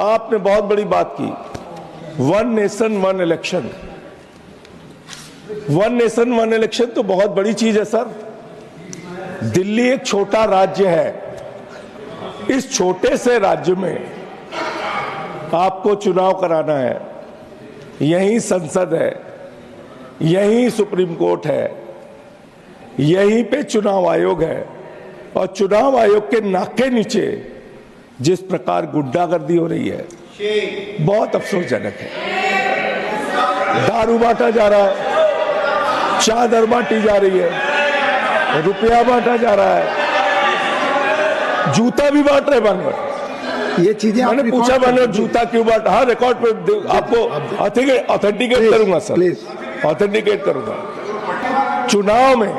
आपने बहुत बड़ी बात की, one nation one election. One nation one election तो बहुत बड़ी चीज है सर। दिल्ली एक छोटा राज्य है, इस छोटे से राज्य में आपको चुनाव कराना है। यही संसद है, यही सुप्रीम कोर्ट है, यहीं पे चुनाव आयोग है, और चुनाव आयोग के नाक के नीचे जिस प्रकार गुंडागर्दी हो रही है बहुत अफसोसजनक है। दारू बांटा जा रहा है, चादर बांटी जा रही है, रुपया बांटा जा रहा है, जूता भी बांट रहे बानवर। ये चीजें मैंने पूछा बानवर जूता क्यों बांटा? हाँ, रिकॉर्ड पे आपको ऑथेंटिकेट करूंगा सर, ऑथेंटिकेट करूंगा। चुनाव में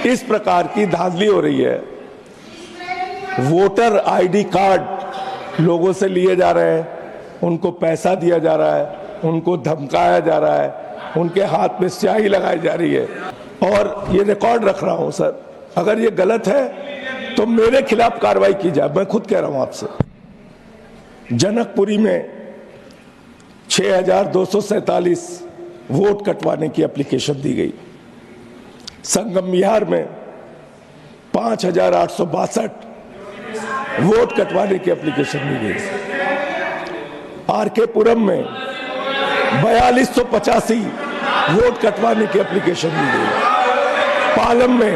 इस प्रकार की धांधली हो रही है। वोटर आईडी कार्ड लोगों से लिए जा रहे हैं, उनको पैसा दिया जा रहा है, उनको धमकाया जा रहा है, उनके हाथ में स्याही लगाई जा रही है। और ये रिकॉर्ड रख रहा हूं सर, अगर ये गलत है तो मेरे खिलाफ कार्रवाई की जाए। मैं खुद कह रहा हूं आपसे। जनकपुरी में 6247 वोट कटवाने की एप्लीकेशन दी गई। संगम विहार में 5862 वोट कटवाने की एप्लीकेशन दी गई। आरके पुरम में 4285 वोट कटवाने की एप्लीकेशन दी गई। पालम में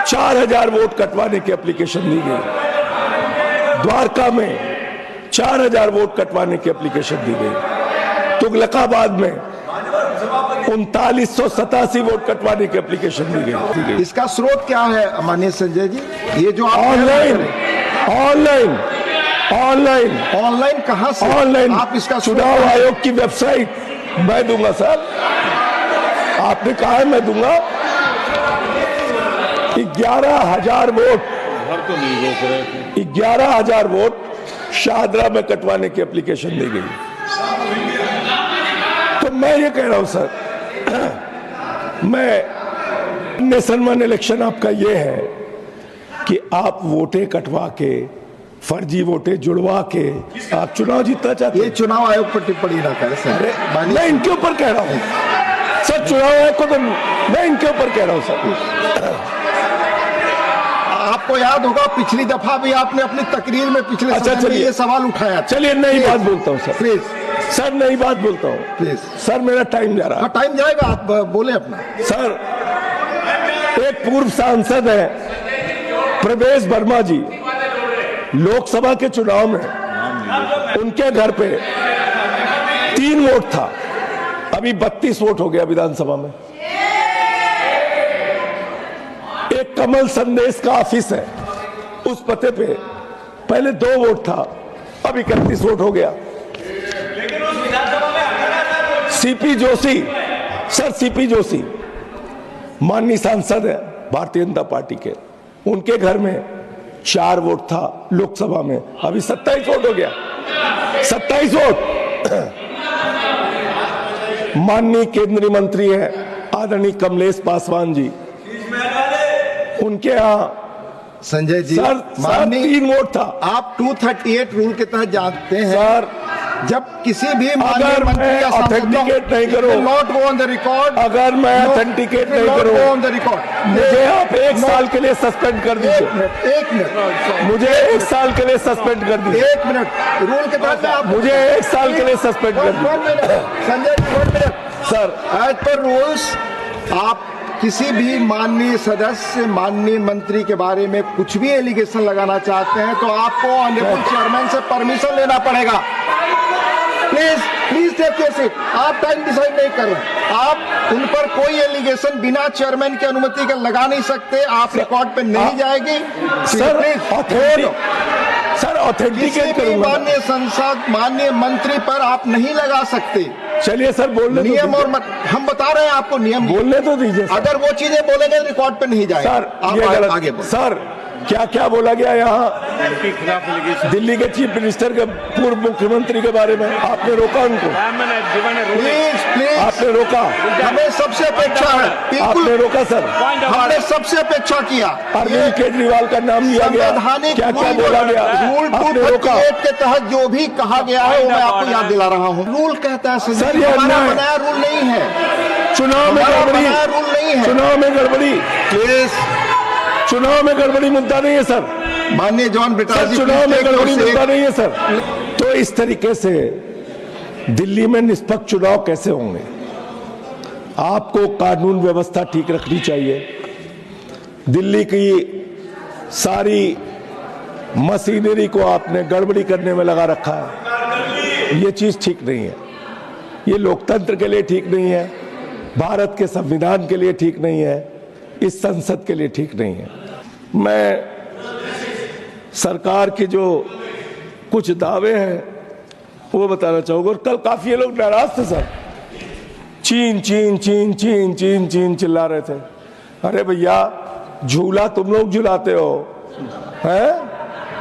4000 वोट कटवाने की एप्लीकेशन दी गई। द्वारका में 4000 वोट कटवाने की एप्लीकेशन दी गई। तुगलकाबाद में 3987 वोट कटवाने की एप्लीकेशन दी गई। इसका स्रोत क्या है माननीय संजय जी? ये जो ऑनलाइन कहां से? ऑनलाइन आप इसका चुनाव आयोग की वेबसाइट मैं दूंगा सर। आपने कहा है मैं दूंगा। 11,000 वोट 11,000 वोट शाहदरा में कटवाने की एप्लीकेशन दी गई। तो मैं ये कह रहा हूं सर, मैं नेशन वन इलेक्शन आपका ये है कि आप वोटें कटवा के, फर्जी वोटें जुड़वा के आप चुनाव जीतना चाहते हैं। ये चुनाव आयोग पर टिप्पणी ना करें सर। मैं इनके ऊपर कह रहा हूं सर, चुनाव आयोग को तो मैं इनके ऊपर कह रहा हूं सर। आपको याद होगा पिछली दफा भी आपने अपनी तकरीर में पिछले समय में ये सवाल उठाया। चलिए नई बात बोलता हूं सर, प्लीज सर, नई बात बोलता हूं प्लीज सर। मेरा टाइम जा रहा है। टाइम जाएगा, आप बोले अपना। सर, एक पूर्व सांसद है प्रवेश वर्मा जी, लोकसभा के चुनाव में उनके घर पे 3 वोट था, अभी 32 वोट हो गया विधानसभा में। एक कमल संदेश का ऑफिस है, उस पते पे पहले 2 वोट था, अब 31 वोट हो गया। CP Joshi sir, CP Joshi माननीय सांसद है भारतीय जनता पार्टी के, उनके घर में 4 वोट था लोकसभा में, अभी 27 वोट हो गया। 27 वोट। माननीय केंद्रीय मंत्री है आदरणीय कमलेश पासवान जी, उनके यहाँ संजय जी सर 3 वोट था। आप 238 रूल के तहत जानते हैं सर, जब किसी भी अगर मैं ऑथेंटिकेट नहीं करूं, not go on the record, अगर मैं ऑथेंटिकेट नहीं करूं, ऑन द रिकॉर्ड, मुझे आप 1 साल के लिए सस्पेंड कर दीजिए। 1 मिनट, मुझे 1 साल के लिए सस्पेंड कर दीजिए। 1 मिनट रूल के तहत आप मुझे 1 साल के लिए सस्पेंड कर दीजिए। Sanjay 1 minute sir, as per rules आप किसी भी माननीय सदस्य, माननीय मंत्री के बारे में कुछ भी एलिगेशन लगाना चाहते हैं तो आपको ऑनरेबल चेयरमैन से परमिशन लेना पड़ेगा। Please take your seat. आप टाइम डिसाइड नहीं कर रहे, आप उन पर कोई एलिगेशन बिना चेयरमैन की अनुमति के लगा नहीं सकते। आप रिकॉर्ड पे नहीं जाएगी सर, ऑथेंटिकेट करूंगा। माननीय संसद, माननीय मंत्री पर आप नहीं लगा सकते। चलिए सर, बोलने नियम और हम बता रहे हैं आपको, नियम बोलने तो दीजिए। अगर वो चीजें बोलेंगे रिकॉर्ड पे नहीं जाएगा। सर, आप आगे सर, क्या क्या बोला गया यहाँ उनके खिलाफ एलिगेशन। दिल्ली के चीफ मिनिस्टर के पूर्व मुख्यमंत्री के बारे में आपने रोका उनको, प्लीज प्लीज, आपने रोका, हमें सबसे अपेक्षा है, आपने बिल्कुल रोका सर। हमने सबसे अपेक्षा किया। अरविंद केजरीवाल का नाम लिया गया, संवैधानिक क्या क्या बोला गया, रूल आपने रोका। 238 के तहत जो भी कहा गया है वो मैं आपको याद दिला रहा हूँ। रूल कहता है सर, ये हमारा अन्याय है। बनाया रूल नहीं है, चुनाव में हमारा गड़बड़ी, बनाया रूल नहीं है। चुनाव में गड़बड़ी, प्लीज, चुनाव में गड़बड़ी मुद्दा नहीं है सर। माननीय जॉन सर, ब्रिटास जी, चुनाव में गड़बड़ी मुद्दा नहीं है सर। नहीं। तो इस तरीके से दिल्ली में निष्पक्ष चुनाव कैसे होंगे? आपको कानून व्यवस्था ठीक रखनी चाहिए। दिल्ली की सारी मशीनरी को आपने गड़बड़ी करने में लगा रखा है। ये चीज ठीक नहीं है, ये लोकतंत्र के लिए ठीक नहीं है, भारत के संविधान के लिए ठीक नहीं है, इस संसद के लिए ठीक नहीं है। मैं सरकार के जो कुछ दावे हैं वो बताना चाहूंगा। और कल काफी लोग नाराज थे सर, चीन चीन चीन चीन चीन चीन चिल्ला रहे थे। अरे भैया, झूला तुम लोग झुलाते हो, हैं?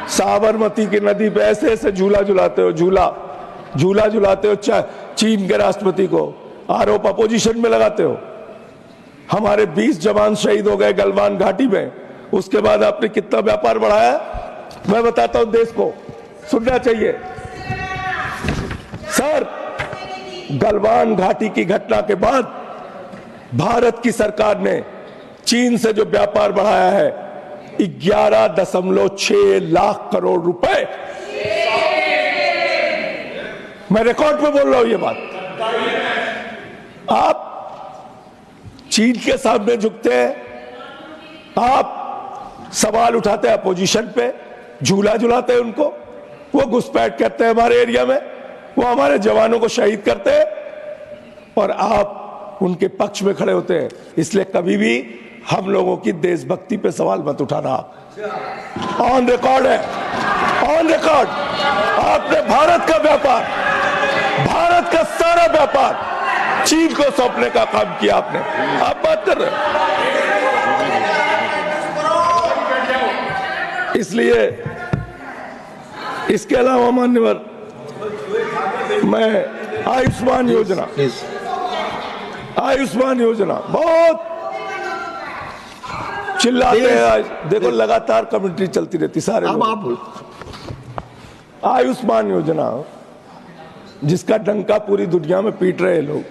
साबरमती की नदी पे ऐसे ऐसे झूला झुलाते हो, झूला झुलाते हो चीन के राष्ट्रपति को, आरोप अपोजिशन में लगाते हो। हमारे 20 जवान शहीद हो गए गलवान घाटी में, उसके बाद आपने कितना व्यापार बढ़ाया? मैं बताता हूं, देश को सुनना चाहिए सर। गलवान घाटी की घटना के बाद भारत की सरकार ने चीन से जो व्यापार बढ़ाया है 11.6 लाख करोड़ रुपए। मैं रिकॉर्ड पे बोल रहा हूं ये बात। आप चीन के सामने झुकते हैं, आप सवाल उठाते हैं अपोजिशन पे, झूला झुलाते हैं उनको, वो घुसपैठ करते हैं हमारे एरिया में, वो हमारे जवानों को शहीद करते हैं और आप उनके पक्ष में खड़े होते हैं। इसलिए कभी भी हम लोगों की देशभक्ति पे सवाल मत उठाना। ऑन रिकॉर्ड है, ऑन रिकॉर्ड। आपने भारत का व्यापार, भारत का सारा व्यापार चीन को सौंपने का काम किया आपने। आप बात कर रहे हैं। इसलिए इसके अलावा मान्यवर, मैं आयुष्मान योजना बहुत चिल्लाते हैं। आज देखो लगातार कमेंट्री चलती रहती सारे लोग। आयुष्मान योजना जिसका डंका पूरी दुनिया में पीट रहे लोग,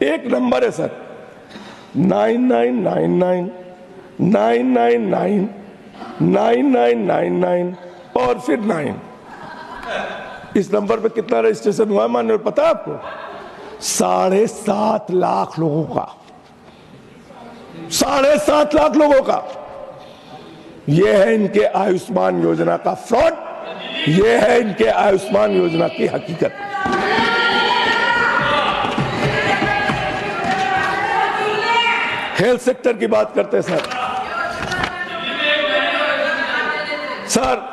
एक नंबर है सर, 9999 999 9999 और फिर 9। इस नंबर पे कितना रजिस्ट्रेशन हुआ है मान्य पता है आपको? 7.5 लाख लोगों का, 7.5 लाख लोगों का। यह है इनके आयुष्मान योजना का फ्रॉड, यह है इनके आयुष्मान योजना की हकीकत। हेल्थ सेक्टर की बात करते हैं सर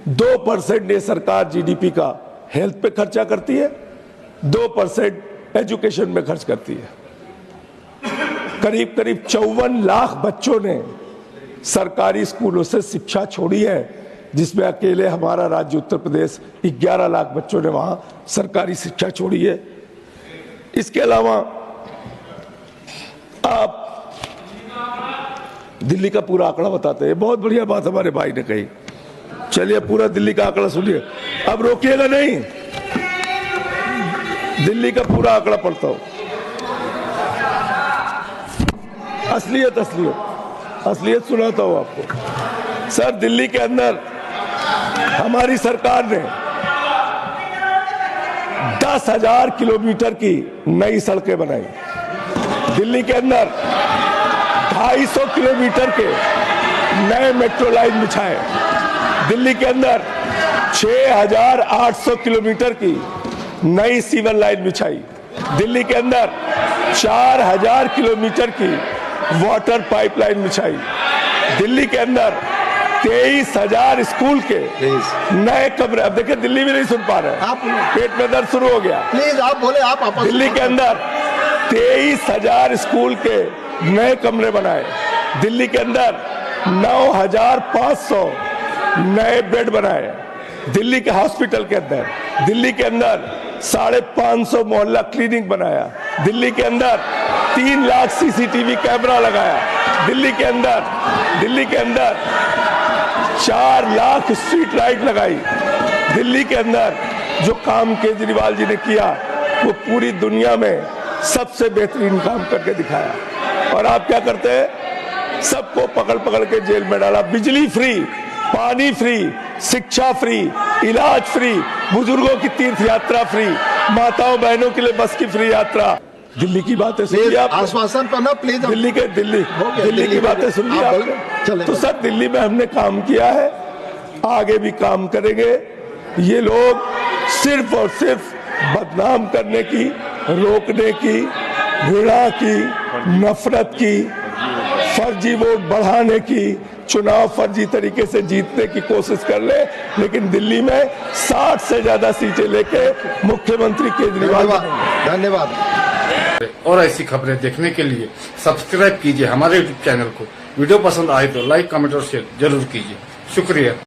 2% ये सरकार जीडीपी का हेल्थ पे खर्चा करती है, 2% एजुकेशन में खर्च करती है। करीब करीब 54 लाख बच्चों ने सरकारी स्कूलों से शिक्षा छोड़ी है, जिसमें अकेले हमारा राज्य उत्तर प्रदेश 11 लाख बच्चों ने वहां सरकारी शिक्षा छोड़ी है। इसके अलावा आप दिल्ली का पूरा आंकड़ा बताते हैं, बहुत बढ़िया बात हमारे भाई ने कही। चलिए पूरा दिल्ली का आंकड़ा सुनिए, अब रोकिएगा नहीं, दिल्ली का पूरा आंकड़ा पढ़ता हूं। असलियत सुनाता हूं आपको। सर दिल्ली के अंदर हमारी सरकार ने 10,000 किलोमीटर की नई सड़कें बनाई। दिल्ली के अंदर 250 किलोमीटर के नए मेट्रो लाइन बिछाए। दिल्ली के अंदर 6,800 किलोमीटर की नई सीवर लाइन बिछाई। दिल्ली के अंदर 4,000 किलोमीटर की वाटर पाइपलाइन बिछाई। दिल्ली के अंदर 23,000 स्कूल के नए कमरे। अब देखिए दिल्ली में नहीं सुन पा रहे, आप पेट में दर्द शुरू हो गया। प्लीज आप बोले, आप दिल्ली के अंदर 23,000 स्कूल के नए कमरे बनाए। दिल्ली के अंदर 9,500 नए बेड बनाए दिल्ली के हॉस्पिटल के अंदर। दिल्ली के अंदर 550 मोहल्ला क्लिनिक बनाया। दिल्ली के अंदर 3 लाख सीसीटीवी कैमरा लगाया। दिल्ली के अंदर 4 लाख स्ट्रीट लाइट लगाई। दिल्ली के अंदर जो काम केजरीवाल जी ने किया वो पूरी दुनिया में सबसे बेहतरीन काम करके दिखाया। और आप क्या करते हैं? सबको पकड़ पकड़ के जेल में डाला। बिजली फ्री, पानी फ्री, शिक्षा फ्री, इलाज फ्री, बुजुर्गों की तीर्थ यात्रा फ्री, माताओं बहनों के लिए बस की फ्री यात्रा। दिल्ली की बातें सुनिए आप। आश्वासन तो ना प्लीज। दिल्ली की बातें सुनिए आप। तो सर दिल्ली में हमने काम किया है, आगे भी काम करेंगे। ये लोग सिर्फ और सिर्फ बदनाम करने की, रोकने की, घृणा की, नफरत की, फर्जी वोट बढ़ाने की, चुनाव फर्जी तरीके से जीतने की कोशिश कर ले। लेकिन दिल्ली में 60 से ज्यादा सीटें लेके मुख्यमंत्री केजरीवाल। धन्यवाद। और ऐसी खबरें देखने के लिए सब्सक्राइब कीजिए हमारे यूट्यूब चैनल को। वीडियो पसंद आए तो लाइक, कमेंट और शेयर जरूर कीजिए। शुक्रिया।